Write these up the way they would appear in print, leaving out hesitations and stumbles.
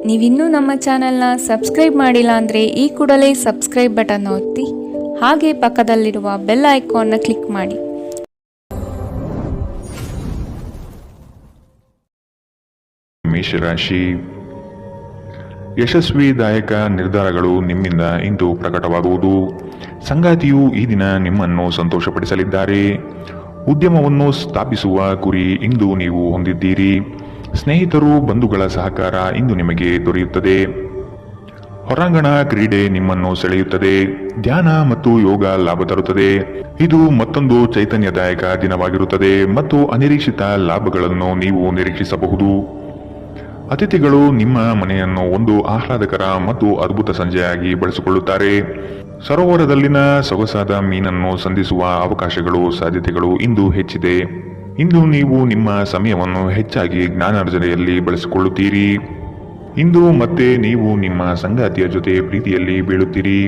ನೀವಿನ್ನೂ ನಮ್ಮ ಚಾನೆಲ್ನ ಸಬ್ಸ್ಕ್ರೈಬ್ ಮಾಡಿಲ್ಲ ಅಂದರೆ ಈ ಕೂಡಲೇ ಸಬ್ಸ್ಕ್ರೈಬ್ ಬಟನ್ ಒತ್ತಿ ಹಾಗೆ ಪಕ್ಕದಲ್ಲಿರುವ ಬೆಲ್ ಐಕಾನ್ನ ಕ್ಲಿಕ್ ಮಾಡಿ. ಮೇಷರಾಶಿ, ಯಶಸ್ವಿದಾಯಕ ನಿರ್ಧಾರಗಳು ನಿಮ್ಮಿಂದ ಇಂದು ಪ್ರಕಟವಾಗುವುದು. ಸಂಗಾತಿಯು ಈ ದಿನ ನಿಮ್ಮನ್ನು ಸಂತೋಷಪಡಿಸಲಿದ್ದಾರೆ. ಉದ್ಯಮವನ್ನು ಸ್ಥಾಪಿಸುವ ಗುರಿ ಇಂದು ನೀವು ಹೊಂದಿದ್ದೀರಿ. ಸ್ನೇಹಿತರು, ಬಂಧುಗಳ ಸಹಕಾರ ಇಂದು ನಿಮಗೆ ದೊರೆಯುತ್ತದೆ. ಹೊರಾಂಗಣ ಕ್ರೀಡೆ ನಿಮ್ಮನ್ನು ಸೆಳೆಯುತ್ತದೆ. ಧ್ಯಾನ ಮತ್ತು ಯೋಗ ಲಾಭ ತರುತ್ತದೆ. ಇದು ಮತ್ತೊಂದು ಚೈತನ್ಯದಾಯಕ ದಿನವಾಗಿರುತ್ತದೆ ಮತ್ತು ಅನಿರೀಕ್ಷಿತ ಲಾಭಗಳನ್ನು ನೀವು ನಿರೀಕ್ಷಿಸಬಹುದು. ಅತಿಥಿಗಳು ನಿಮ್ಮ ಮನೆಯನ್ನು ಒಂದು ಆಹ್ಲಾದಕರ ಮತ್ತು ಅದ್ಭುತ ಸಂಜೆಯಾಗಿ ಬಳಸಿಕೊಳ್ಳುತ್ತಾರೆ. ಸರೋವರದಲ್ಲಿನ ಸೊಗಸಾದ ಮೀನನ್ನು ಸಂಧಿಸುವ ಅವಕಾಶಗಳು ಸಾಧ್ಯತೆಗಳು ಇಂದು ಹೆಚ್ಚಿದೆ. ಇಂದು ನೀವು ನಿಮ್ಮ ಸಮಯವನ್ನು ಹೆಚ್ಚಾಗಿ ಜ್ಞಾನಾರ್ಜನೆಯಲ್ಲಿ ಬಳಸಿಕೊಳ್ಳುತ್ತೀರಿ. ಇಂದು ಮತ್ತೆ ನೀವು ನಿಮ್ಮ ಸಂಗಾತಿಯ ಜೊತೆ ಪ್ರೀತಿಯಲ್ಲಿ ಬೀಳುತ್ತೀರಿ.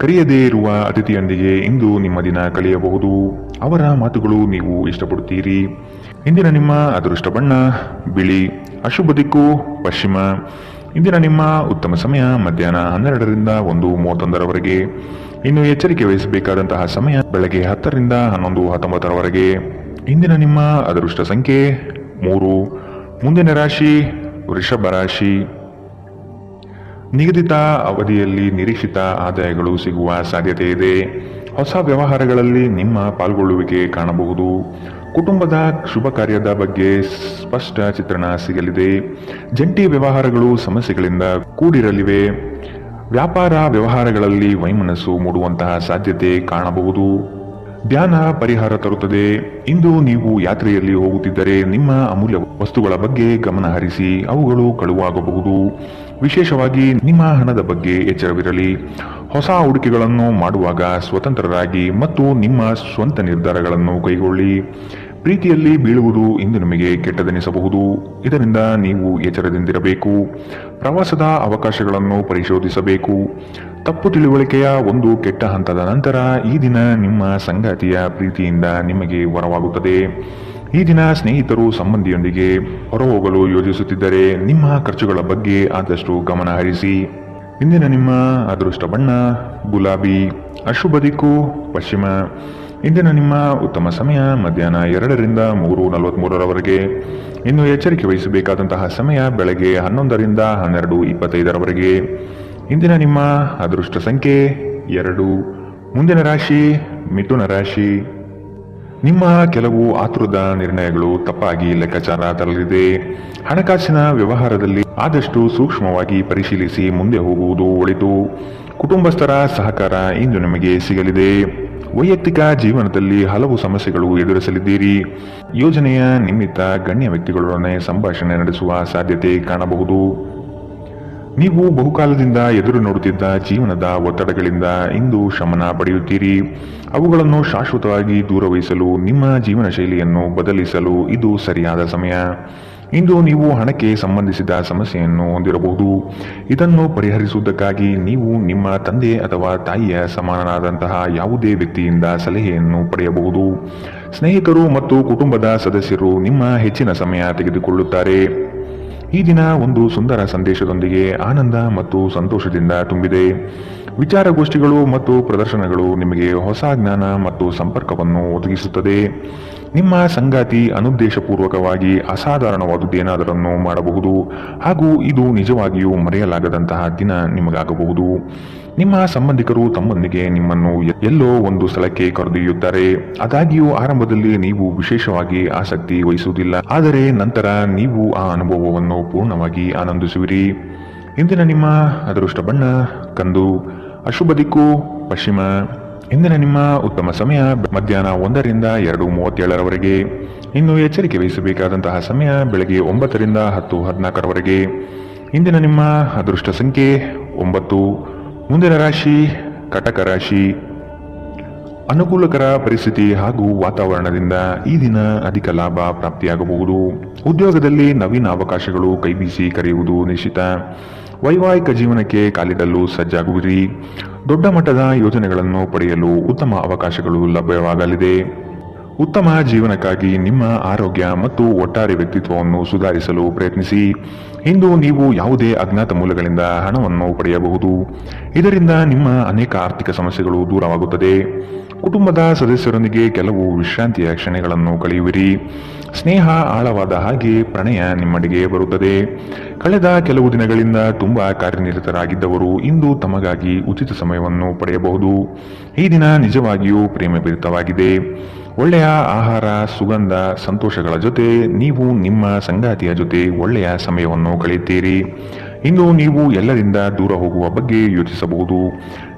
ಕರೆಯದೇ ಇರುವ ಅತಿಥಿಯೊಂದಿಗೆ ಇಂದು ನಿಮ್ಮ ದಿನ ಕಳೆಯಬಹುದು. ಅವರ ಮಾತುಗಳು ನೀವು ಇಷ್ಟಪಡುತ್ತೀರಿ. ಇಂದಿನ ನಿಮ್ಮ ಅದೃಷ್ಟ ಬಣ್ಣ ಬಿಳಿ. ಅಶುಭ ದಿಕ್ಕು ಪಶ್ಚಿಮ. ಇಂದಿನ ನಿಮ್ಮ ಉತ್ತಮ ಸಮಯ ಮಧ್ಯಾಹ್ನ 12ರಿಂದ 1:31ರವರೆಗೆ. ಇನ್ನು ಎಚ್ಚರಿಕೆ ವಹಿಸಬೇಕಾದಂತಹ ಸಮಯ ಬೆಳಗ್ಗೆ 10ರಿಂದ 11:19ರವರೆಗೆ. ಇಂದಿನ ನಿಮ್ಮ ಅದೃಷ್ಟ ಸಂಖ್ಯೆ 3. ಮುಂದಿನ ರಾಶಿ ವೃಷಭ ರಾಶಿ. ನಿಗದಿತ ಅವಧಿಯಲ್ಲಿ ನಿರೀಕ್ಷಿತ ಆದಾಯಗಳು ಸಿಗುವ ಸಾಧ್ಯತೆ ಇದೆ. ಹೊಸ ವ್ಯವಹಾರಗಳಲ್ಲಿ ನಿಮ್ಮ ಪಾಲ್ಗೊಳ್ಳುವಿಕೆ ಕಾಣಬಹುದು. ಕುಟುಂಬದ ಶುಭ ಕಾರ್ಯದ ಬಗ್ಗೆ ಸ್ಪಷ್ಟ ಚಿತ್ರಣ ಸಿಗಲಿದೆ. ಜಂಟಿ ವ್ಯವಹಾರಗಳು ಸಮಸ್ಯೆಗಳಿಂದ ಕೂಡಿರಲಿವೆ. ವ್ಯಾಪಾರ ವ್ಯವಹಾರಗಳಲ್ಲಿ ವೈಮನಸ್ಸು ಮೂಡುವಂತಹ ಸಾಧ್ಯತೆ ಕಾಣಬಹುದು. ಧ್ಯಾನ ಪರಿಹಾರ ತರುತ್ತದೆ. ಇಂದು ನೀವು ಯಾತ್ರೆಯಲ್ಲಿ ಹೋಗುತ್ತಿದ್ದರೆ ನಿಮ್ಮ ಅಮೂಲ್ಯ ವಸ್ತುಗಳ ಬಗ್ಗೆ ಗಮನ ಹರಿಸಿ. ಅವುಗಳು ಕಳುವಾಗಬಹುದು. ವಿಶೇಷವಾಗಿ ನಿಮ್ಮ ಹಣದ ಬಗ್ಗೆ ಎಚ್ಚರವಿರಲಿ. ಹೊಸ ಹೂಡಿಕೆಗಳನ್ನು ಮಾಡುವಾಗ ಸ್ವತಂತ್ರರಾಗಿ ಮತ್ತು ನಿಮ್ಮ ಸ್ವಂತ ನಿರ್ಧಾರಗಳನ್ನು ಕೈಗೊಳ್ಳಿ. ಪ್ರೀತಿಯಲ್ಲಿ ಬೀಳುವುದು ಇಂದು ನಿಮಗೆ ಕೆಟ್ಟದೆನಿಸಬಹುದು. ಇದರಿಂದ ನೀವು ಎಚ್ಚರದಿಂದಿರಬೇಕು. ಪ್ರವಾಸದ ಅವಕಾಶಗಳನ್ನು ಪರಿಶೋಧಿಸಬೇಕು. ತಪ್ಪು ತಿಳುವಳಿಕೆಯ ಒಂದು ಕೆಟ್ಟ ಹಂತದ ನಂತರ ಈ ದಿನ ನಿಮ್ಮ ಸಂಗಾತಿಯ ಪ್ರೀತಿಯಿಂದ ನಿಮಗೆ ವರವಾಗುತ್ತದೆ. ಈ ದಿನ ಸ್ನೇಹಿತರು ಸಂಬಂಧಿಯೊಂದಿಗೆ ಹೊರಹೋಗಲು ಯೋಜಿಸುತ್ತಿದ್ದರೆ ನಿಮ್ಮ ಖರ್ಚುಗಳ ಬಗ್ಗೆ ಆದಷ್ಟು ಗಮನ ಹರಿಸಿ. ಇಂದಿನ ನಿಮ್ಮ ಅದೃಷ್ಟ ಬಣ್ಣ ಗುಲಾಬಿ. ಅಶುಭ ದಿಕ್ಕು ಪಶ್ಚಿಮ. ಇಂದಿನ ನಿಮ್ಮ ಉತ್ತಮ ಸಮಯ ಮಧ್ಯಾಹ್ನ 2ರಿಂದ 3:43ರವರೆಗೆ. ಇನ್ನು ಎಚ್ಚರಿಕೆ ವಹಿಸಬೇಕಾದಂತಹ ಸಮಯ ಬೆಳಗ್ಗೆ 11ರಿಂದ 12:25ರವರೆಗೆ. ಇಂದಿನ ನಿಮ್ಮ ಅದೃಷ್ಟ ಸಂಖ್ಯೆ 2. ಮುಂದಿನ ರಾಶಿ ಮಿಥುನ ರಾಶಿ. ನಿಮ್ಮ ಕೆಲವು ಆತುರದ ನಿರ್ಣಯಗಳು ತಪ್ಪಾಗಿ ಲೆಕ್ಕಾಚಾರ ತರಲಿದೆ. ಹಣಕಾಸಿನ ವ್ಯವಹಾರದಲ್ಲಿ ಆದಷ್ಟು ಸೂಕ್ಷ್ಮವಾಗಿ ಪರಿಶೀಲಿಸಿ ಮುಂದೆ ಹೋಗುವುದು ಒಳಿತು. ಕುಟುಂಬಸ್ಥರ ಸಹಕಾರ ಇಂದು ನಿಮಗೆ ಸಿಗಲಿದೆ. ವೈಯಕ್ತಿಕ ಜೀವನದಲ್ಲಿ ಹಲವು ಸಮಸ್ಯೆಗಳು ಎದುರಿಸಲಿದ್ದೀರಿ. ಯೋಜನೆಯ ನಿಮಿತ್ತ ಗಣ್ಯ ವ್ಯಕ್ತಿಗಳೊಡನೆ ಸಂಭಾಷಣೆ ನಡೆಸುವ ಸಾಧ್ಯತೆ ಕಾಣಬಹುದು. ನೀವು ಬಹುಕಾಲದಿಂದ ಎದುರು ನೋಡುತ್ತಿದ್ದ ಜೀವನದ ಒತ್ತಡಗಳಿಂದ ಇಂದು ಶಮನ ಪಡೆಯುತ್ತೀರಿ. ಅವುಗಳನ್ನು ಶಾಶ್ವತವಾಗಿ ದೂರವಿರಿಸಲು ನಿಮ್ಮ ಜೀವನ ಶೈಲಿಯನ್ನು ಬದಲಿಸಲು ಇದು ಸರಿಯಾದ ಸಮಯ. ಇಂದು ನೀವು ಹಣಕ್ಕೆ ಸಂಬಂಧಿಸಿದ ಸಮಸ್ಯೆಯನ್ನು ಹೊಂದಿರಬಹುದು. ಇದನ್ನು ಪರಿಹರಿಸುವುದಕ್ಕಾಗಿ ನೀವು ನಿಮ್ಮ ತಂದೆ ಅಥವಾ ತಾಯಿಯ ಸಮಾನನಾದಂತಹ ಯಾವುದೇ ವ್ಯಕ್ತಿಯಿಂದ ಸಲಹೆಯನ್ನು ಪಡೆಯಬಹುದು. ಸ್ನೇಹಿತರು ಮತ್ತು ಕುಟುಂಬದ ಸದಸ್ಯರು ನಿಮ್ಮ ಹೆಚ್ಚಿನ ಸಮಯ ತೆಗೆದುಕೊಳ್ಳುತ್ತಾರೆ. ಈ ದಿನ ಒಂದು ಸುಂದರ ಸಂದೇಶದೊಂದಿಗೆ ಆನಂದ ಮತ್ತು ಸಂತೋಷದಿಂದ ತುಂಬಿದೆ. ವಿಚಾರಗೋಷ್ಠಿಗಳು ಮತ್ತು ಪ್ರದರ್ಶನಗಳು ನಿಮಗೆ ಹೊಸ ಜ್ಞಾನ ಮತ್ತು ಸಂಪರ್ಕವನ್ನು ಒದಗಿಸುತ್ತದೆ. ನಿಮ್ಮ ಸಂಗಾತಿ ಅನುದ್ದೇಶಪೂರ್ವಕವಾಗಿ ಅಸಾಧಾರಣವಾದುದೇನಾದರನ್ನು ಮಾಡಬಹುದು ಹಾಗೂ ಇದು ನಿಜವಾಗಿಯೂ ಮರೆಯಲಾಗದಂತಹ ದಿನ ನಿಮಗಾಗಬಹುದು. ನಿಮ್ಮ ಸಂಬಂಧಿಕರು ತಮ್ಮೊಂದಿಗೆ ನಿಮ್ಮನ್ನು ಎಲ್ಲೋ ಒಂದು ಸ್ಥಳಕ್ಕೆ ಕರೆದೊಯ್ಯುತ್ತಾರೆ. ಆದಾಗ್ಯೂ ಆರಂಭದಲ್ಲಿ ನೀವು ವಿಶೇಷವಾಗಿ ಆಸಕ್ತಿ ವಹಿಸುವುದಿಲ್ಲ, ಆದರೆ ನಂತರ ನೀವು ಆ ಅನುಭವವನ್ನು ಪೂರ್ಣವಾಗಿ ಆನಂದಿಸುವಿರಿ. ಇಂದಿನ ನಿಮ್ಮ ಅದೃಷ್ಟ ಬಣ್ಣ ಕಂದು. ಅಶುಭ ದಿಕ್ಕು ಪಶ್ಚಿಮ. ಇಂದಿನ ನಿಮ್ಮ ಉತ್ತಮ ಸಮಯ ಮಧ್ಯಾಹ್ನ 1ರಿಂದ 2:37ರವರೆಗೆ. ಇನ್ನು ಎಚ್ಚರಿಕೆ ವಹಿಸಬೇಕಾದಂತಹ ಸಮಯ ಬೆಳಗ್ಗೆ 9ರಿಂದ 10:14ರವರೆಗೆ. ಇಂದಿನ ನಿಮ್ಮ ಅದೃಷ್ಟ ಸಂಖ್ಯೆ 9. ಮುಂದಿನ ರಾಶಿ ಕಟಕ ರಾಶಿ. ಅನುಕೂಲಕರ ಪರಿಸ್ಥಿತಿ ಹಾಗೂ ವಾತಾವರಣದಿಂದ ಈ ದಿನ ಅಧಿಕ ಲಾಭ ಪ್ರಾಪ್ತಿಯಾಗಬಹುದು. ಉದ್ಯೋಗದಲ್ಲಿ ನವೀನ ಅವಕಾಶಗಳು ಕೈಬೀಸಿ ಕರೆಯುವುದು ನಿಶ್ಚಿತ. ವೈವಾಹಿಕ ಜೀವನಕ್ಕೆ ಕಾಲಿಡಲು ಸಜ್ಜಾಗುವಿರಿ. ದೊಡ್ಡ ಮಟ್ಟದ ಯೋಜನೆಗಳನ್ನು ಪಡೆಯಲು ಉತ್ತಮ ಅವಕಾಶಗಳು ಲಭ್ಯವಾಗಲಿದೆ. ಉತ್ತಮ ಜೀವನಕ್ಕಾಗಿ ನಿಮ್ಮ ಆರೋಗ್ಯ ಮತ್ತು ಒಟ್ಟಾರೆ ವ್ಯಕ್ತಿತ್ವವನ್ನು ಸುಧಾರಿಸಲು ಪ್ರಯತ್ನಿಸಿ. ಇಂದು ನೀವು ಯಾವುದೇ ಅಜ್ಞಾತ ಮೂಲಗಳಿಂದ ಹಣವನ್ನು ಪಡೆಯಬಹುದು. ಇದರಿಂದ ನಿಮ್ಮ ಅನೇಕ ಆರ್ಥಿಕ ಸಮಸ್ಯೆಗಳು ದೂರವಾಗುತ್ತದೆ. ಕುಟುಂಬದ ಸದಸ್ಯರೊಂದಿಗೆ ಕೆಲವು ವಿಶ್ರಾಂತಿಯ ಕ್ಷಣಗಳನ್ನು ಕಳೆಯುವಿರಿ. ಸ್ನೇಹ ಆಳವಾದ ಹಾಗೆ ಪ್ರಣಯ ನಿಮ್ಮಡೆಗೆ ಬರುತ್ತದೆ. ಕಳೆದ ಕೆಲವು ದಿನಗಳಿಂದ ತುಂಬಾ ಕಾರ್ಯನಿರತರಾಗಿದ್ದವರು ಇಂದು ತಮಗಾಗಿ ಉಚಿತ ಸಮಯವನ್ನು ಪಡೆಯಬಹುದು. ಈ ದಿನ ನಿಜವಾಗಿಯೂ ಪ್ರೇಮಭರಿತವಾಗಿದೆ. ಒಳ್ಳೆಯ ಆಹಾರ, ಸುಗಂಧ, ಸಂತೋಷಗಳ ಜೊತೆ ನೀವು ನಿಮ್ಮ ಸಂಗಾತಿಯ ಜೊತೆ ಒಳ್ಳೆಯ ಸಮಯವನ್ನು ಕಳೆಯುತ್ತೀರಿ. ಇಂದು ನೀವು ಎಲ್ಲರಿಂದ ದೂರ ಹೋಗುವ ಬಗ್ಗೆ ಯೋಚಿಸಬಹುದು.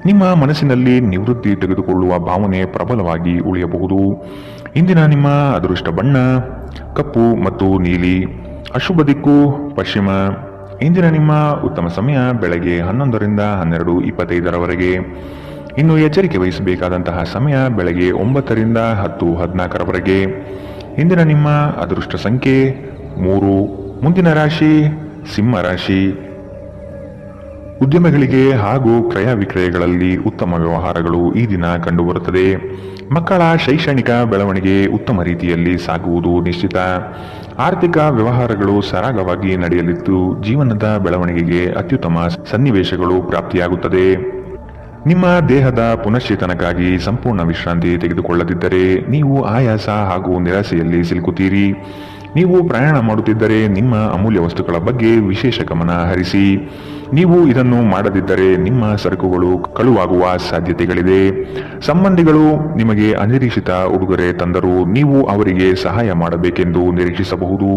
ನಿಮ್ಮ ಮನಸ್ಸಿನಲ್ಲಿ ನಿವೃತ್ತಿ ತೆಗೆದುಕೊಳ್ಳುವ ಭಾವನೆ ಪ್ರಬಲವಾಗಿ ಉಳಿಯಬಹುದು. ಇಂದಿನ ನಿಮ್ಮ ಅದೃಷ್ಟ ಬಣ್ಣ ಕಪ್ಪು ಮತ್ತು ನೀಲಿ. ಅಶುಭ ದಿಕ್ಕು ಪಶ್ಚಿಮ. ಇಂದಿನ ನಿಮ್ಮ ಉತ್ತಮ ಸಮಯ ಬೆಳಗ್ಗೆ 11ರಿಂದ 12:25ರವರೆಗೆ. ಇನ್ನು ಎಚ್ಚರಿಕೆ ವಹಿಸಬೇಕಾದಂತಹ ಸಮಯ ಬೆಳಗ್ಗೆ 9ರಿಂದ 10:14ರವರೆಗೆ. ಇಂದಿನ ನಿಮ್ಮ ಅದೃಷ್ಟ ಸಂಖ್ಯೆ 3. ಮುಂದಿನ ರಾಶಿ ಸಿಂಹ ರಾಶಿ. ಉದ್ಯಮಗಳಿಗೆ ಹಾಗೂ ಕ್ರಯ ವಿಕ್ರಯಗಳಲ್ಲಿ ಉತ್ತಮ ವ್ಯವಹಾರಗಳು ಈ ದಿನ ಕಂಡುಬರುತ್ತದೆ. ಮಕ್ಕಳ ಶೈಕ್ಷಣಿಕ ಬೆಳವಣಿಗೆ ಉತ್ತಮ ರೀತಿಯಲ್ಲಿ ಸಾಗುವುದು ನಿಶ್ಚಿತ. ಆರ್ಥಿಕ ವ್ಯವಹಾರಗಳು ಸರಾಗವಾಗಿ ನಡೆಯಲಿದ್ದು ಜೀವನದ ಬೆಳವಣಿಗೆಗೆ ಅತ್ಯುತ್ತಮ ಸನ್ನಿವೇಶಗಳು ಪ್ರಾಪ್ತಿಯಾಗುತ್ತದೆ. ನಿಮ್ಮ ದೇಹದ ಪುನಶ್ಚೇತನಕ್ಕಾಗಿ ಸಂಪೂರ್ಣ ವಿಶ್ರಾಂತಿ ತೆಗೆದುಕೊಳ್ಳದಿದ್ದರೆ ನೀವು ಆಯಾಸ ಹಾಗೂ ನಿರಾಸೆಯಲ್ಲಿ ಸಿಲುಕುತ್ತೀರಿ. ನೀವು ಪ್ರಯಾಣ ಮಾಡುತ್ತಿದ್ದರೆ ನಿಮ್ಮ ಅಮೂಲ್ಯ ವಸ್ತುಗಳ ಬಗ್ಗೆ ವಿಶೇಷ ಗಮನ ಹರಿಸಿ. ನೀವು ಇದನ್ನು ಮಾಡದಿದ್ದರೆ ನಿಮ್ಮ ಸರಕುಗಳು ಕಳುವಾಗುವ ಸಾಧ್ಯತೆಗಳಿದೆ. ಸಂಬಂಧಿಗಳು ನಿಮಗೆ ಅನಿರೀಕ್ಷಿತ ಉಡುಗೊರೆ ತಂದರೂ ನೀವು ಅವರಿಗೆ ಸಹಾಯ ಮಾಡಬೇಕೆಂದು ನಿರೀಕ್ಷಿಸಬಹುದು.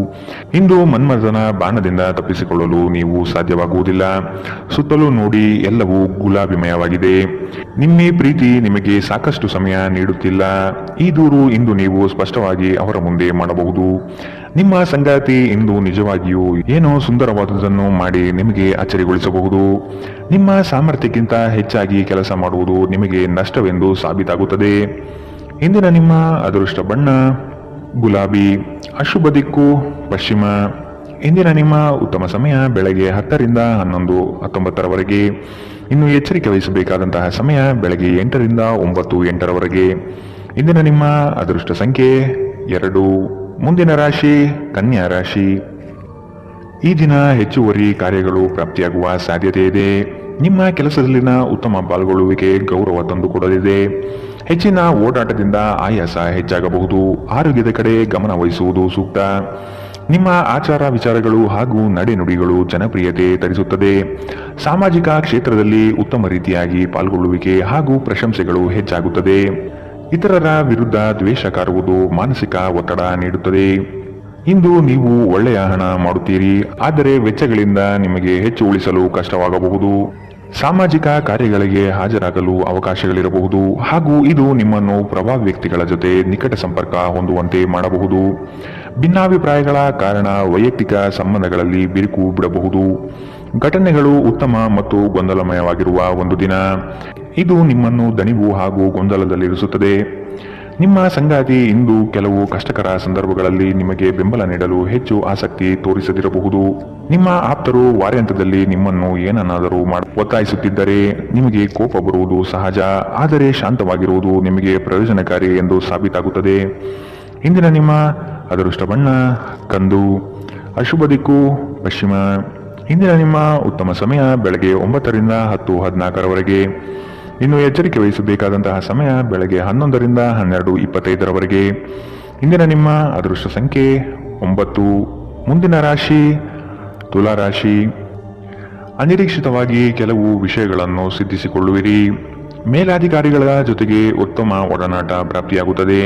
ಇಂದು ಮನ್ಮಥನ ಬಾಣದಿಂದ ತಪ್ಪಿಸಿಕೊಳ್ಳಲು ನೀವು ಸಾಧ್ಯವಾಗುವುದಿಲ್ಲ. ಸುತ್ತಲೂ ನೋಡಿ, ಎಲ್ಲವೂ ಗುಲಾಬಿಮಯವಾಗಿದೆ. ನಿಮ್ಮ ಪ್ರೀತಿ ನಿಮಗೆ ಸಾಕಷ್ಟು ಸಮಯ ನೀಡುತ್ತಿಲ್ಲ. ಈ ದೂರು ಇಂದು ನೀವು ಸ್ಪಷ್ಟವಾಗಿ ಅವರ ಮುಂದೆ ಮಾಡಬಹುದು. ನಿಮ್ಮ ಸಂಗಾತಿ ಇಂದು ನಿಜವಾಗಿಯೂ ಏನೋ ಸುಂದರವಾದುದನ್ನು ಮಾಡಿ ನಿಮಗೆ ಅಚ್ಚರಿಗೊಳಿಸಬಹುದು. ನಿಮ್ಮ ಸಾಮರ್ಥ್ಯಕ್ಕಿಂತ ಹೆಚ್ಚಾಗಿ ಕೆಲಸ ಮಾಡುವುದು ನಿಮಗೆ ನಷ್ಟವೆಂದು ಸಾಬೀತಾಗುತ್ತದೆ. ಇಂದಿನ ನಿಮ್ಮ ಅದೃಷ್ಟ ಬಣ್ಣ ಗುಲಾಬಿ. ಅಶುಭ ದಿಕ್ಕು ಪಶ್ಚಿಮ. ಇಂದಿನ ನಿಮ್ಮ ಉತ್ತಮ ಸಮಯ ಬೆಳಗ್ಗೆ 10ರಿಂದ 11:19ರವರೆಗೆ. ಇನ್ನು ಎಚ್ಚರಿಕೆ ವಹಿಸಬೇಕಾದಂತಹ ಸಮಯ ಬೆಳಗ್ಗೆ 8ರಿಂದ 9:08ರವರೆಗೆ. ಇಂದಿನ ನಿಮ್ಮ ಅದೃಷ್ಟ ಸಂಖ್ಯೆ 2. ಮುಂದಿನ ರಾಶಿ ಕನ್ಯಾ ರಾಶಿ. ಈ ದಿನ ಹೆಚ್ಚುವರಿ ಕಾರ್ಯಗಳು ಪ್ರಾಪ್ತಿಯಾಗುವ ಸಾಧ್ಯತೆ ಇದೆ. ನಿಮ್ಮ ಕೆಲಸದಲ್ಲಿನ ಉತ್ತಮ ಪಾಲ್ಗೊಳ್ಳುವಿಕೆ ಗೌರವ ತಂದುಕೊಡಲಿದೆ. ಹೆಚ್ಚಿನ ಓಡಾಟದಿಂದ ಆಯಾಸ ಹೆಚ್ಚಾಗಬಹುದು. ಆರೋಗ್ಯದ ಕಡೆ ಗಮನ ವಹಿಸುವುದು ಸೂಕ್ತ. ನಿಮ್ಮ ಆಚಾರ ವಿಚಾರಗಳು ಹಾಗೂ ನಡೆನುಡಿಗಳು ಜನಪ್ರಿಯತೆ ತರಿಸುತ್ತದೆ. ಸಾಮಾಜಿಕ ಕ್ಷೇತ್ರದಲ್ಲಿ ಉತ್ತಮ ರೀತಿಯಾಗಿ ಪಾಲ್ಗೊಳ್ಳುವಿಕೆ ಹಾಗೂ ಪ್ರಶಂಸೆಗಳು ಹೆಚ್ಚಾಗುತ್ತದೆ. ಇತರರ ವಿರುದ್ಧ ದ್ವೇಷ ಕಾರುವುದು ಮಾನಸಿಕ ಒತ್ತಡ ನೀಡುತ್ತದೆ. ಇಂದು ನೀವು ಒಳ್ಳೆಯ ಹಣ ಮಾಡುತ್ತೀರಿ, ಆದರೆ ವೆಚ್ಚಗಳಿಂದ ನಿಮಗೆ ಹೆಚ್ಚು ಉಳಿಸಲು ಕಷ್ಟವಾಗಬಹುದು. ಸಾಮಾಜಿಕ ಕಾರ್ಯಗಳಿಗೆ ಹಾಜರಾಗಲು ಅವಕಾಶಗಳಿರಬಹುದು ಹಾಗೂ ಇದು ನಿಮ್ಮನ್ನು ಪ್ರಭಾವಿ ವ್ಯಕ್ತಿಗಳ ಜೊತೆ ನಿಕಟ ಸಂಪರ್ಕ ಹೊಂದುವಂತೆ ಮಾಡಬಹುದು. ಭಿನ್ನಾಭಿಪ್ರಾಯಗಳ ಕಾರಣ ವೈಯಕ್ತಿಕ ಸಂಬಂಧಗಳಲ್ಲಿ ಬಿರುಕು ಬಿಡಬಹುದು. ಘಟನೆಗಳು ಉತ್ತಮ ಮತ್ತು ಗೊಂದಲಮಯವಾಗಿರುವ ಒಂದು ದಿನ. ಇದು ನಿಮ್ಮನ್ನು ದಣಿವು ಹಾಗೂ ಗೊಂದಲದಲ್ಲಿರಿಸುತ್ತದೆ. ನಿಮ್ಮ ಸಂಗಾತಿ ಇಂದು ಕೆಲವು ಕಷ್ಟಕರ ಸಂದರ್ಭಗಳಲ್ಲಿ ನಿಮಗೆ ಬೆಂಬಲ ನೀಡಲು ಹೆಚ್ಚು ಆಸಕ್ತಿ ತೋರಿಸದಿರಬಹುದು. ನಿಮ್ಮ ಆಪ್ತರು ವಾರಾಂತ್ಯದಲ್ಲಿ ನಿಮ್ಮನ್ನು ಏನನ್ನಾದರೂ ಒತ್ತಾಯಿಸುತ್ತಿದ್ದರೆ ನಿಮಗೆ ಕೋಪ ಬರುವುದು ಸಹಜ, ಆದರೆ ಶಾಂತವಾಗಿರುವುದು ನಿಮಗೆ ಪ್ರಯೋಜನಕಾರಿ ಎಂದು ಸಾಬೀತಾಗುತ್ತದೆ. ಇಂದಿನ ನಿಮ್ಮ ಅದೃಷ್ಟ ಬಣ್ಣ ಕಂದು. ಅಶುಭ ದಿಕ್ಕು ಪಶ್ಚಿಮ. ಇಂದಿನ ನಿಮ್ಮ ಉತ್ತಮ ಸಮಯ ಬೆಳಗ್ಗೆ 9ರಿಂದ 10:14ರವರೆಗೆ. ಇನ್ನು ಎಚ್ಚರಿಕೆ ವಹಿಸಬೇಕಾದಂತಹ ಸಮಯ ಬೆಳಗ್ಗೆ 11ರಿಂದ 12:25ರವರೆಗೆ. ಇಂದಿನ ನಿಮ್ಮ ಅದೃಷ್ಟ ಸಂಖ್ಯೆ 9. ಮುಂದಿನ ರಾಶಿ ತುಲಾ ರಾಶಿ. ಅನಿರೀಕ್ಷಿತವಾಗಿ ಕೆಲವು ವಿಷಯಗಳನ್ನು ಸಿದ್ಧಿಸಿಕೊಳ್ಳುವಿರಿ. ಮೇಲಾಧಿಕಾರಿಗಳ ಜೊತೆಗೆ ಉತ್ತಮ ಒಡನಾಟ ಪ್ರಾಪ್ತಿಯಾಗುತ್ತದೆ.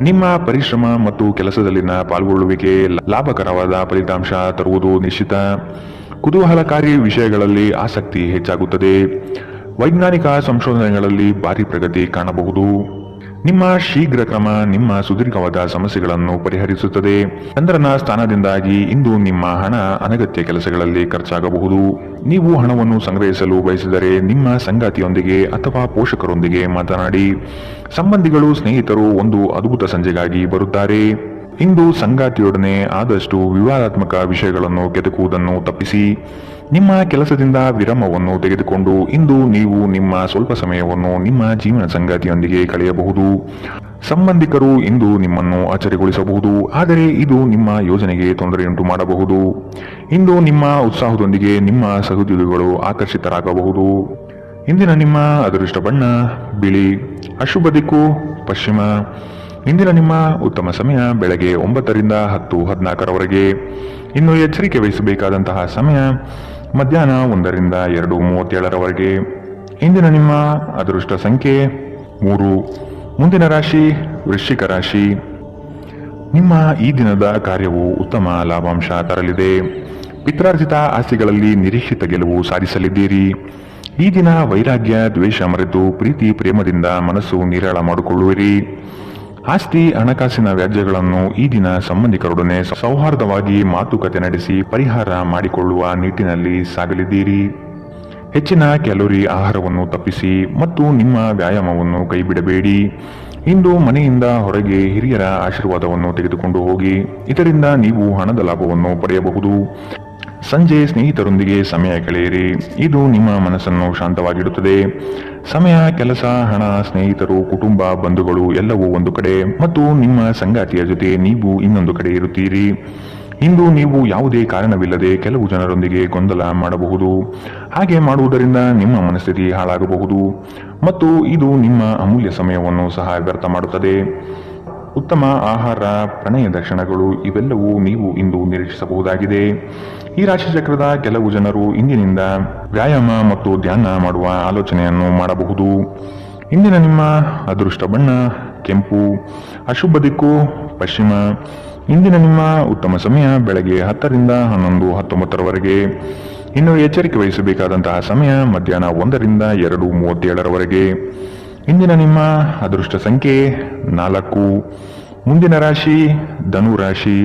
ನಿಮ್ಮ ಪರಿಶ್ರಮ ಮತ್ತು ಕೆಲಸದಲ್ಲಿನ ಪಾಲ್ಗೊಳ್ಳುವಿಕೆ ಲಾಭಕರವಾದ ಫಲಿತಾಂಶ ತರುವುದು ನಿಶ್ಚಿತ. ಕುತೂಹಲಕಾರಿ ವಿಷಯಗಳಲ್ಲಿ ಆಸಕ್ತಿ ಹೆಚ್ಚಾಗುತ್ತದೆ. ವೈಜ್ಞಾನಿಕ ಸಂಶೋಧನೆಗಳಲ್ಲಿ ಭಾರಿ ಪ್ರಗತಿ ಕಾಣಬಹುದು. ನಿಮ್ಮ ಶೀಘ್ರ ಕ್ರಮ ನಿಮ್ಮ ಸುದೀರ್ಘವಾದ ಸಮಸ್ಯೆಗಳನ್ನು ಪರಿಹರಿಸುತ್ತದೆ. ಚಂದ್ರನ ಸ್ಥಾನದಿಂದಾಗಿ ಇಂದು ನಿಮ್ಮ ಹಣ ಅನಗತ್ಯ ಕೆಲಸಗಳಲ್ಲಿ ಖರ್ಚಾಗಬಹುದು. ನೀವು ಹಣವನ್ನು ಸಂಗ್ರಹಿಸಲು ಬಯಸಿದರೆ ನಿಮ್ಮ ಸಂಗಾತಿಯೊಂದಿಗೆ ಅಥವಾ ಪೋಷಕರೊಂದಿಗೆ ಮಾತನಾಡಿ. ಸಂಬಂಧಿಗಳು ಸ್ನೇಹಿತರು ಒಂದು ಅದ್ಭುತ ಸಂಜೆಗಾಗಿ ಬರುತ್ತಾರೆ. ಇಂದು ಸಂಗಾತಿಯೊಡನೆ ಆದಷ್ಟು ವಿವಾದಾತ್ಮಕ ವಿಷಯಗಳನ್ನು ಕೆದಕುವುದನ್ನು ತಪ್ಪಿಸಿ. ನಿಮ್ಮ ಕೆಲಸದಿಂದ ವಿರಾಮವನ್ನು ತೆಗೆದುಕೊಂಡು ಇಂದು ನೀವು ನಿಮ್ಮ ಸ್ವಲ್ಪ ಸಮಯವನ್ನು ನಿಮ್ಮ ಜೀವನ ಸಂಗಾತಿಯೊಂದಿಗೆ ಕಳೆಯಬಹುದು. ಸಂಬಂಧಿಕರು ಇಂದು ನಿಮ್ಮನ್ನು ಅಚ್ಚರಿಗೊಳಿಸಬಹುದು, ಆದರೆ ಇದು ನಿಮ್ಮ ಯೋಜನೆಗೆ ತೊಂದರೆಯುಂಟು ಮಾಡಬಹುದು. ಇಂದು ನಿಮ್ಮ ಉತ್ಸಾಹದೊಂದಿಗೆ ನಿಮ್ಮ ಸಹೋದ್ಯೋಗಿಗಳು ಆಕರ್ಷಿತರಾಗಬಹುದು. ಇಂದಿನ ನಿಮ್ಮ ಅದೃಷ್ಟ ಬಣ್ಣ ಬಿಳಿ. ಅಶುಭ ದಿಕ್ಕು ಪಶ್ಚಿಮ. ಇಂದಿನ ನಿಮ್ಮ ಉತ್ತಮ ಸಮಯ ಬೆಳಗ್ಗೆ 9 ರಿಂದ 10:14 ಇನ್ನು ಎಚ್ಚರಿಕೆ ವಹಿಸಬೇಕಾದಂತಹ ಸಮಯ ಮಧ್ಯಾಹ್ನ 1 ರಿಂದ 2:37 ಇಂದಿನ ನಿಮ್ಮ ಅದೃಷ್ಟ ಸಂಖ್ಯೆ 3. ಮುಂದಿನ ರಾಶಿ ವೃಶ್ಚಿಕ ರಾಶಿ. ನಿಮ್ಮ ಈ ದಿನದ ಕಾರ್ಯವು ಉತ್ತಮ ಲಾಭಾಂಶ ತರಲಿದೆ. ಪಿತ್ರಾರ್ಜಿತ ಆಸ್ತಿಗಳಲ್ಲಿ ನಿರೀಕ್ಷಿತ ಗೆಲುವು ಸಾಧಿಸಲಿದ್ದೀರಿ. ಈ ದಿನ ವೈರಾಗ್ಯ ದ್ವೇಷ ಮರೆತು ಪ್ರೀತಿ ಪ್ರೇಮದಿಂದ ಮನಸ್ಸು ನಿರಾಳ ಮಾಡಿಕೊಳ್ಳುವಿರಿ. ಆಸ್ತಿ ಹಣಕಾಸಿನ ವ್ಯಾಜ್ಯಗಳನ್ನು ಈ ದಿನ ಸಂಬಂಧಿಕರೊಡನೆ ಸೌಹಾರ್ದವಾಗಿ ಮಾತುಕತೆ ನಡೆಸಿ ಪರಿಹಾರ ಮಾಡಿಕೊಳ್ಳುವ ನಿಟ್ಟಿನಲ್ಲಿ ಸಾಗಲಿದ್ದೀರಿ. ಹೆಚ್ಚಿನ ಕ್ಯಾಲೋರಿ ಆಹಾರವನ್ನು ತಪ್ಪಿಸಿ ಮತ್ತು ನಿಮ್ಮ ವ್ಯಾಯಾಮವನ್ನು ಕೈಬಿಡಬೇಡಿ. ಇಂದು ಮನೆಯಿಂದ ಹೊರಗೆ ಹಿರಿಯರ ಆಶೀರ್ವಾದವನ್ನು ತೆಗೆದುಕೊಂಡು ಹೋಗಿ, ಇದರಿಂದ ನೀವು ಹಣದ ಲಾಭವನ್ನು ಪಡೆಯಬಹುದು. ಸಂಜೆ ಸ್ನೇಹಿತರೊಂದಿಗೆ ಸಮಯ ಕಳೆಯಿರಿ, ಇದು ನಿಮ್ಮ ಮನಸ್ಸನ್ನು ಶಾಂತವಾಗಿಡುತ್ತದೆ. ಸಮಯ, ಕೆಲಸ, ಹಣ, ಸ್ನೇಹಿತರು, ಕುಟುಂಬ, ಬಂಧುಗಳು ಎಲ್ಲವೂ ಒಂದು ಕಡೆ ಮತ್ತು ನಿಮ್ಮ ಸಂಗಾತಿಯ ಜೊತೆ ನೀವು ಇನ್ನೊಂದು ಕಡೆ ಇರುತ್ತೀರಿ. ಇಂದು ನೀವು ಯಾವುದೇ ಕಾರಣವಿಲ್ಲದೆ ಕೆಲವು ಜನರೊಂದಿಗೆ ಗೊಂದಲ ಮಾಡಬಹುದು. ಹಾಗೆ ಮಾಡುವುದರಿಂದ ನಿಮ್ಮ ಮನಸ್ಥಿತಿ ಹಾಳಾಗಬಹುದು ಮತ್ತು ಇದು ನಿಮ್ಮ ಅಮೂಲ್ಯ ಸಮಯವನ್ನು ಸಹ ವ್ಯರ್ಥ ಮಾಡುತ್ತದೆ. ಉತ್ತಮ ಆಹಾರ, ಪ್ರಣಯದ ಕ್ಷಣಗಳು ಇವೆಲ್ಲವೂ ನೀವು ಇಂದು ನಿರೀಕ್ಷಿಸಬಹುದಾಗಿದೆ. ಈ ರಾಶಿಚಕ್ರದ ಕೆಲವು ಜನರು ಇಂದಿನಿಂದ ವ್ಯಾಯಾಮ ಮತ್ತು ಧ್ಯಾನ ಮಾಡುವ ಆಲೋಚನೆಯನ್ನು ಮಾಡಬಹುದು. ಇಂದಿನ ನಿಮ್ಮ ಅದೃಷ್ಟ ಬಣ್ಣ ಕೆಂಪು. ಅಶುಭ ದಿಕ್ಕು ಪಶ್ಚಿಮ. ಇಂದಿನ ನಿಮ್ಮ ಉತ್ತಮ ಸಮಯ ಬೆಳಗ್ಗೆ 10 ರಿಂದ 11:19 ಇನ್ನು ಎಚ್ಚರಿಕೆ ವಹಿಸಬೇಕಾದಂತಹ ಸಮಯ ಮಧ್ಯಾಹ್ನ 1 ರಿಂದ 2:37 ಇಂದಿನ ನಿಮ್ಮ ಅದೃಷ್ಟ ಸಂಖ್ಯೆ 4. ಮುಂದಿನ ರಾಶಿ ಧನು ರಾಶಿ.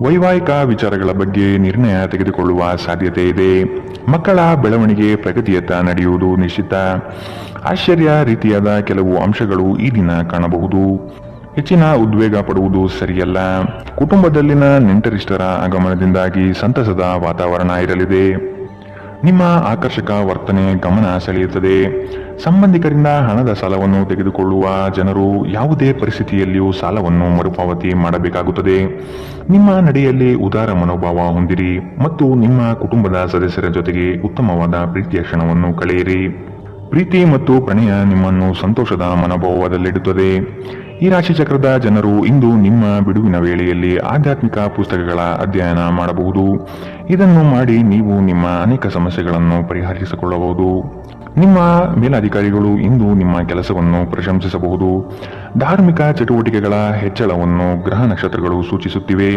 ವೈವಾಹಿಕ ವಿಚಾರಗಳ ಬಗ್ಗೆ ನಿರ್ಣಯ ತೆಗೆದುಕೊಳ್ಳುವ ಸಾಧ್ಯತೆ ಇದೆ. ಮಕ್ಕಳ ಬೆಳವಣಿಗೆ ಪ್ರಗತಿಯತ್ತ ನಡೆಯುವುದು ನಿಶ್ಚಿತ. ಆಶ್ಚರ್ಯ ರೀತಿಯಾದ ಕೆಲವು ಅಂಶಗಳು ಈ ದಿನ ಕಾಣಬಹುದು. ಹೆಚ್ಚಿನ ಉದ್ವೇಗ ಪಡುವುದು ಸರಿಯಲ್ಲ. ಕುಟುಂಬದಲ್ಲಿನ ನೆಂಟರಿಷ್ಟರ ಆಗಮನದಿಂದಾಗಿ ಸಂತಸದ ವಾತಾವರಣ ಇರಲಿದೆ. ನಿಮ್ಮ ಆಕರ್ಷಕ ವರ್ತನೆ ಗಮನ ಸೆಳೆಯುತ್ತದೆ. ಸಂಬಂಧಿಕರಿಂದ ಹಣದ ಸಾಲವನ್ನು ತೆಗೆದುಕೊಳ್ಳುವ ಜನರು ಯಾವುದೇ ಪರಿಸ್ಥಿತಿಯಲ್ಲಿಯೂ ಸಾಲವನ್ನು ಮರುಪಾವತಿ ಮಾಡಬೇಕಾಗುತ್ತದೆ. ನಿಮ್ಮ ನಡೆಯಲ್ಲಿ ಉದಾರ ಮನೋಭಾವ ಹೊಂದಿರಿ ಮತ್ತು ನಿಮ್ಮ ಕುಟುಂಬದ ಸದಸ್ಯರ ಜೊತೆಗೆ ಉತ್ತಮವಾದ ಪ್ರೀತಿಯ ಕ್ಷಣವನ್ನು ಕಳೆಯಿರಿ. ಪ್ರೀತಿ ಮತ್ತು ಪ್ರಣಯ ನಿಮ್ಮನ್ನು ಸಂತೋಷದ ಮನೋಭಾವದಲ್ಲಿಡುತ್ತದೆ. ಈ ರಾಶಿ ಚಕ್ರದ ಜನರು ಇಂದು ನಿಮ್ಮ ಬಿಡುವಿನ ವೇಳೆಯಲ್ಲಿ ಆಧ್ಯಾತ್ಮಿಕ ಪುಸ್ತಕಗಳ ಅಧ್ಯಯನ ಮಾಡಬಹುದು. ಇದನ್ನು ಮಾಡಿ ನೀವು ನಿಮ್ಮ ಅನೇಕ ಸಮಸ್ಯೆಗಳನ್ನು ಪರಿಹರಿಸಿಕೊಳ್ಳಬಹುದು. ನಿಮ್ಮ ಮೇಲಾಧಿಕಾರಿಗಳು ಇಂದು ನಿಮ್ಮ ಕೆಲಸವನ್ನು ಪ್ರಶಂಸಿಸಬಹುದು. ಧಾರ್ಮಿಕ ಚಟುವಟಿಕೆಗಳ ಹೆಚ್ಚಳವನ್ನು ಗ್ರಹ ನಕ್ಷತ್ರಗಳು ಸೂಚಿಸುತ್ತಿವೆ.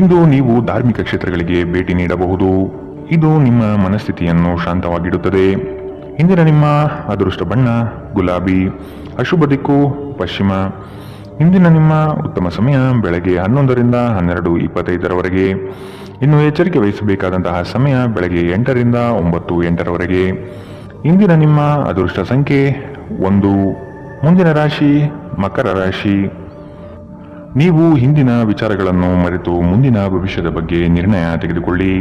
ಇಂದು ನೀವು ಧಾರ್ಮಿಕ ಕ್ಷೇತ್ರಗಳಿಗೆ ಭೇಟಿ ನೀಡಬಹುದು. ಇದು ನಿಮ್ಮ ಮನಸ್ಥಿತಿಯನ್ನು ಶಾಂತವಾಗಿಡುತ್ತದೆ. ಇಂದಿನ ನಿಮ್ಮ ಅದೃಷ್ಟ ಬಣ್ಣ ಗುಲಾಬಿ. ಅಶುಭ ದಿಕ್ಕು ಪಶ್ಚಿಮ. ಇಂದಿನ ನಿಮ್ಮ ಉತ್ತಮ ಸಮಯ ಬೆಳಗ್ಗೆ 11 ರಿಂದ 12:25 ಇನ್ನು ಎಚ್ಚರಿಕೆ ವಹಿಸಬೇಕಾದಂತಹ ಸಮಯ ಬೆಳಗ್ಗೆ 8 ರಿಂದ 9:08 ಇಂದಿನ ನಿಮ್ಮ ಅದೃಷ್ಟ ಸಂಖ್ಯೆ 1. ಮುಂದಿನ ರಾಶಿ ಮಕರ ರಾಶಿ. ನೀವು ಹಿಂದಿನ ವಿಚಾರಗಳನ್ನು ಮರೆತು ಮುಂದಿನ ಭವಿಷ್ಯದ ಬಗ್ಗೆ ನಿರ್ಣಯ ತೆಗೆದುಕೊಳ್ಳಿ.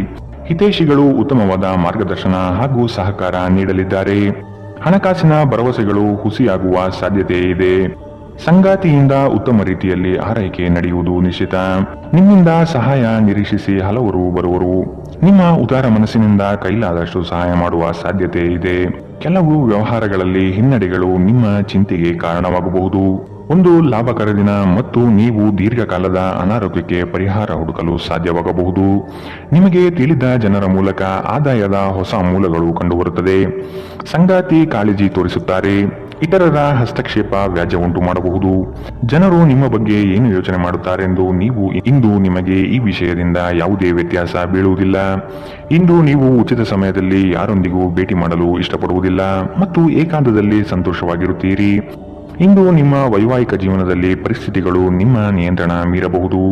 ಹಿತೈಷಿಗಳು ಉತ್ತಮವಾದ ಮಾರ್ಗದರ್ಶನ ಹಾಗೂ ಸಹಕಾರ ನೀಡಲಿದ್ದಾರೆ. ಹಣಕಾಸಿನ ಭರವಸೆಗಳು ಹುಸಿಯಾಗುವ ಸಾಧ್ಯತೆ ಇದೆ. ಸಂಗಾತಿಯಿಂದ ಉತ್ತಮ ರೀತಿಯಲ್ಲಿ ಆರೈಕೆ ನಡೆಯುವುದು ನಿಶ್ಚಿತ. ನಿಮ್ಮಿಂದ ಸಹಾಯ ನಿರೀಕ್ಷಿಸಿ ಹಲವರು ಬರುವರು. ನಿಮ್ಮ ಉದಾರ ಮನಸ್ಸಿನಿಂದ ಕೈಲಾದಷ್ಟು ಸಹಾಯ ಮಾಡುವ ಸಾಧ್ಯತೆ ಇದೆ. ಕೆಲವು ವ್ಯವಹಾರಗಳಲ್ಲಿ ಹಿನ್ನಡೆಗಳು ನಿಮ್ಮ ಚಿಂತೆಗೆ ಕಾರಣವಾಗಬಹುದು. ಒಂದು ಲಾಭಕರ ದಿನ ಮತ್ತು ನೀವು ದೀರ್ಘಕಾಲದ ಅನಾರೋಗ್ಯಕ್ಕೆ ಪರಿಹಾರ ಹುಡುಕಲು ಸಾಧ್ಯವಾಗಬಹುದು. ನಿಮಗೆ ತಿಳಿದ ಜನರ ಮೂಲಕ ಆದಾಯದ ಹೊಸ ಮೂಲಗಳು ಕಂಡುಬರುತ್ತದೆ. ಸಂಗಾತಿ ಕಾಳಜಿ ತೋರಿಸುತ್ತಾರೆ. ಇತರರ ಹಸ್ತಕ್ಷೇಪ ವ್ಯಾಜ್ಯ ಉಂಟು ಮಾಡಬಹುದು. ಜನರು ನಿಮ್ಮ ಬಗ್ಗೆ ಏನು ಯೋಚನೆ ಮಾಡುತ್ತಾರೆಂದು ನೀವು ಇಂದು ನಿಮಗೆ ಈ ವಿಷಯದಿಂದ ಯಾವುದೇ ವ್ಯತ್ಯಾಸ ಬೀಳುವುದಿಲ್ಲ. ಇಂದು ನೀವು ಉಚಿತ ಸಮಯದಲ್ಲಿ ಯಾರೊಂದಿಗೂ ಭೇಟಿ ಮಾಡಲು ಇಷ್ಟಪಡುವುದಿಲ್ಲ ಮತ್ತು ಏಕಾಂತದಲ್ಲಿ ಸಂತೋಷವಾಗಿರುತ್ತೀರಿ. ಇಂದು ನಿಮ್ಮ ವೈವಾಹಿಕ ಜೀವನದಲ್ಲಿ ಪರಿಸ್ಥಿತಿಗಳು ನಿಮ್ಮ ನಿಯಂತ್ರಣ ಮೀರಬಹುದು.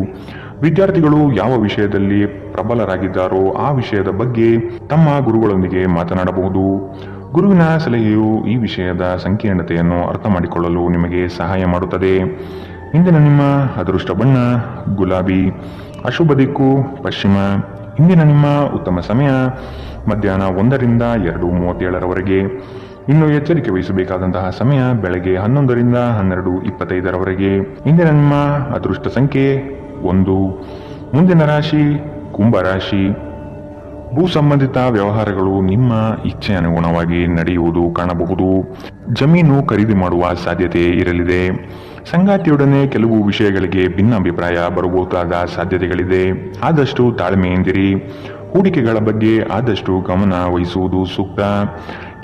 ವಿದ್ಯಾರ್ಥಿಗಳು ಯಾವ ವಿಷಯದಲ್ಲಿ ಪ್ರಬಲರಾಗಿದ್ದಾರೋ ಆ ವಿಷಯದ ಬಗ್ಗೆ ತಮ್ಮ ಗುರುಗಳೊಂದಿಗೆ ಮಾತನಾಡಬಹುದು. ಗುರುವಿನ ಸಲಹೆಯು ಈ ವಿಷಯದ ಸಂಕೀರ್ಣತೆಯನ್ನು ಅರ್ಥ ಮಾಡಿಕೊಳ್ಳಲು ನಿಮಗೆ ಸಹಾಯ ಮಾಡುತ್ತದೆ. ಇಂದಿನ ನಿಮ್ಮ ಅದೃಷ್ಟ ಬಣ್ಣ ಗುಲಾಬಿ. ಅಶುಭ ದಿಕ್ಕು ಪಶ್ಚಿಮ. ಇಂದಿನ ನಿಮ್ಮ ಉತ್ತಮ ಸಮಯ ಮಧ್ಯಾಹ್ನ 1ರಿಂದ 2:37ರವರೆಗೆ. ಇನ್ನು ಎಚ್ಚರಿಕೆ ವಹಿಸಬೇಕಾದಂತಹ ಸಮಯ ಬೆಳಗ್ಗೆ 11ರಿಂದ 12:25ರವರೆಗೆ. ಇಂದಿನ ನಿಮ್ಮ ಅದೃಷ್ಟ ಸಂಖ್ಯೆ 1. ಮುಂದಿನ ರಾಶಿ ಕುಂಭರಾಶಿ. ಭೂ ಸಂಬಂಧಿತ ವ್ಯವಹಾರಗಳು ನಿಮ್ಮ ಇಚ್ಛೆ ಅನುಗುಣವಾಗಿ ನಡೆಯುವುದು ಕಾಣಬಹುದು. ಜಮೀನು ಖರೀದಿ ಮಾಡುವ ಸಾಧ್ಯತೆ ಇರಲಿದೆ. ಸಂಗಾತಿಯೊಡನೆ ಕೆಲವು ವಿಷಯಗಳಿಗೆ ಭಿನ್ನಾಭಿಪ್ರಾಯ ಬರಬಹುದಾದ ಸಾಧ್ಯತೆಗಳಿದೆ. ಆದಷ್ಟು ತಾಳ್ಮೆಯಿಂದಿರಿ. ಹೂಡಿಕೆಗಳ ಬಗ್ಗೆ ಆದಷ್ಟು ಗಮನ ವಹಿಸುವುದು ಸೂಕ್ತ.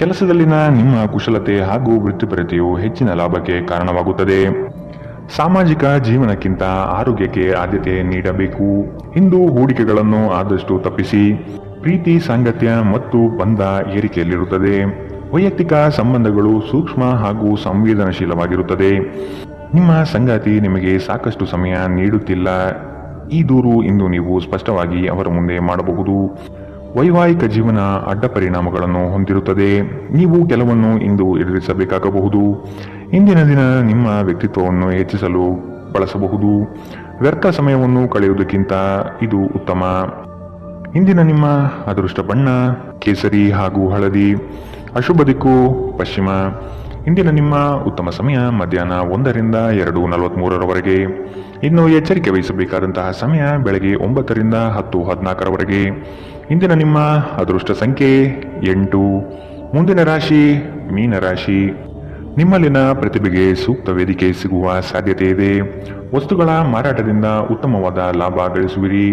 ಕೆಲಸದಲ್ಲಿನ ನಿಮ್ಮ ಕುಶಲತೆ ಹಾಗೂ ವೃತ್ತಿಪರತೆಯು ಹೆಚ್ಚಿನ ಲಾಭಕ್ಕೆ ಕಾರಣವಾಗುತ್ತದೆ. ಸಾಮಾಜಿಕ ಜೀವನಕ್ಕಿಂತ ಆರೋಗ್ಯಕ್ಕೆ ಆದ್ಯತೆ ನೀಡಬೇಕು. ಇಂದು ಹೂಡಿಕೆಗಳನ್ನು ಆದಷ್ಟು ತಪ್ಪಿಸಿ. ಪ್ರೀತಿ ಸಾಂಗತ್ಯ ಮತ್ತು ಬಂಧ ಏರಿಕೆಯಲ್ಲಿರುತ್ತದೆ. ವೈಯಕ್ತಿಕ ಸಂಬಂಧಗಳು ಸೂಕ್ಷ್ಮ ಹಾಗೂ ಸಂವೇದನಶೀಲವಾಗಿರುತ್ತದೆ. ನಿಮ್ಮ ಸಂಗಾತಿ ನಿಮಗೆ ಸಾಕಷ್ಟು ಸಮಯ ನೀಡುತ್ತಿಲ್ಲ. ಈ ದೂರು ಇಂದು ನೀವು ಸ್ಪಷ್ಟವಾಗಿ ಅವರ ಮುಂದೆ ಮಾಡಬಹುದು. ವೈವಾಹಿಕ ಜೀವನ ಅಡ್ಡ ಪರಿಣಾಮಗಳನ್ನು ಹೊಂದಿರುತ್ತದೆ. ನೀವು ಕೆಲವನ್ನು ಇಂದು ಎದುರಿಸಬೇಕಾಗಬಹುದು. ಇಂದಿನ ದಿನ ನಿಮ್ಮ ವ್ಯಕ್ತಿತ್ವವನ್ನು ಹೆಚ್ಚಿಸಲು ಬಳಸಬಹುದು. ವ್ಯರ್ಥ ಸಮಯವನ್ನು ಕಳೆಯುವುದಕ್ಕಿಂತ ಇದು ಉತ್ತಮ. ಇಂದಿನ ನಿಮ್ಮ ಅದೃಷ್ಟ ಬಣ್ಣ ಕೇಸರಿ ಹಾಗೂ ಹಳದಿ. ಅಶುಭ ದಿಕ್ಕು ಪಶ್ಚಿಮ. ಇಂದಿನ ನಿಮ್ಮ ಉತ್ತಮ ಸಮಯ ಮಧ್ಯಾಹ್ನ 1ರಿಂದ 2:43ರವರೆಗೆ. ಇನ್ನು ಎಚ್ಚರಿಕೆ ವಹಿಸಬೇಕಾದಂತಹ ಸಮಯ ಬೆಳಗ್ಗೆ 9ರಿಂದ 10:14ರವರೆಗೆ. ಇಂದಿನ ನಿಮ್ಮ ಅದೃಷ್ಟ ಸಂಖ್ಯೆ 8. ಮುಂದಿನ ರಾಶಿ ಮೀನರಾಶಿ. ನಿಮ್ಮಲ್ಲಿನ ಪ್ರತಿಭೆಗೆ ಸೂಕ್ತ ವೇದಿಕೆ ಸಿಗುವ ಸಾಧ್ಯತೆ ಇದೆ. ವಸ್ತುಗಳ ಮಾರಾಟದಿಂದ ಉತ್ತಮವಾದ ಲಾಭ ಗಳಿಸುವಿರಿ.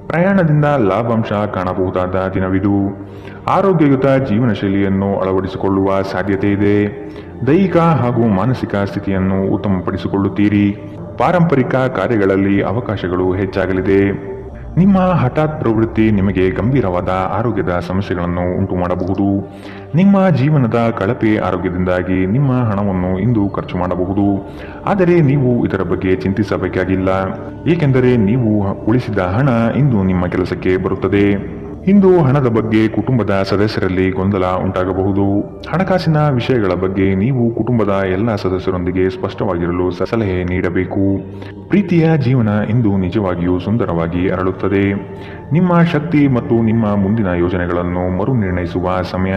ಪ್ರಯಾಣದಿಂದ ಲಾಭಾಂಶ ಕಾಣಬಹುದಾದ ದಿನವಿದು. ಆರೋಗ್ಯಯುತ ಜೀವನ ಶೈಲಿಯನ್ನು ಅಳವಡಿಸಿಕೊಳ್ಳುವ ಸಾಧ್ಯತೆ ಇದೆ. ದೈಹಿಕ ಹಾಗೂ ಮಾನಸಿಕ ಸ್ಥಿತಿಯನ್ನು ಉತ್ತಮಪಡಿಸಿಕೊಳ್ಳುತ್ತೀರಿ. ಪಾರಂಪರಿಕ ಕಾರ್ಯಗಳಲ್ಲಿ ಅವಕಾಶಗಳು ಹೆಚ್ಚಾಗಲಿದೆ. ನಿಮ್ಮ ಹಠಾತ್ ಪ್ರವೃತ್ತಿ ನಿಮಗೆ ಗಂಭೀರವಾದ ಆರೋಗ್ಯದ ಸಮಸ್ಯೆಗಳನ್ನು ಉಂಟು ಮಾಡಬಹುದು. ನಿಮ್ಮ ಜೀವನದ ಕಳಪೆ ಆರೋಗ್ಯದಿಂದಾಗಿ ನಿಮ್ಮ ಹಣವನ್ನು ಇಂದು ಖರ್ಚು ಮಾಡಬಹುದು. ಆದರೆ ನೀವು ಇದರ ಬಗ್ಗೆ ಚಿಂತಿಸಬೇಕಾಗಿಲ್ಲ, ಏಕೆಂದರೆ ನೀವು ಉಳಿಸಿದ ಹಣ ಇಂದು ನಿಮ್ಮ ಕೆಲಸಕ್ಕೆ ಬರುತ್ತದೆ. ಇಂದು ಹಣದ ಬಗ್ಗೆ ಕುಟುಂಬದ ಸದಸ್ಯರಲ್ಲಿ ಗೊಂದಲ ಉಂಟಾಗಬಹುದು. ಹಣಕಾಸಿನ ವಿಷಯಗಳ ಬಗ್ಗೆ ನೀವು ಕುಟುಂಬದ ಎಲ್ಲ ಸದಸ್ಯರೊಂದಿಗೆ ಸ್ಪಷ್ಟವಾಗಿರಲು ಸಲಹೆ ನೀಡಬೇಕು. ಪ್ರೀತಿಯ ಜೀವನ ಇಂದು ನಿಜವಾಗಿಯೂ ಸುಂದರವಾಗಿ ಅರಳುತ್ತದೆ. ನಿಮ್ಮ ಶಕ್ತಿ ಮತ್ತು ನಿಮ್ಮ ಮುಂದಿನ ಯೋಜನೆಗಳನ್ನು ಮರು ನಿರ್ಣಯಿಸುವ ಸಮಯ.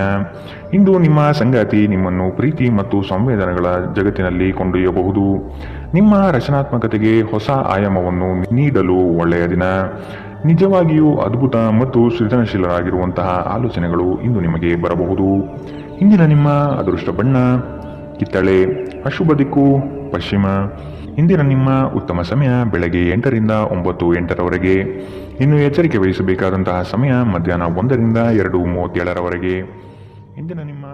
ಇಂದು ನಿಮ್ಮ ಸಂಗಾತಿ ನಿಮ್ಮನ್ನು ಪ್ರೀತಿ ಮತ್ತು ಸಂವೇದನೆಗಳ ಜಗತ್ತಿನಲ್ಲಿ ಕೊಂಡೊಯ್ಯಬಹುದು. ನಿಮ್ಮ ರಚನಾತ್ಮಕತೆಗೆ ಹೊಸ ಆಯಾಮವನ್ನು ನೀಡಲು ಒಳ್ಳೆಯ ದಿನ. ನಿಜವಾಗಿಯೂ ಅದ್ಭುತ ಮತ್ತು ಸೃಜನಶೀಲರಾಗಿರುವಂತಹ ಆಲೋಚನೆಗಳು ಇಂದು ನಿಮಗೆ ಬರಬಹುದು. ಇಂದಿನ ನಿಮ್ಮ ಅದೃಷ್ಟ ಬಣ್ಣ ಕಿತ್ತಳೆ. ಅಶುಭ ದಿಕ್ಕು ಪಶ್ಚಿಮ. ಇಂದಿನ ನಿಮ್ಮ ಉತ್ತಮ ಸಮಯ ಬೆಳಗ್ಗೆ 8ರಿಂದ 9:08ರವರೆಗೆ. ಇನ್ನು ಎಚ್ಚರಿಕೆ ವಹಿಸಬೇಕಾದಂತಹ ಸಮಯ ಮಧ್ಯಾಹ್ನ 1ರಿಂದ 2:37ರವರೆಗೆ. ಇಂದಿನ ನಿಮ್ಮ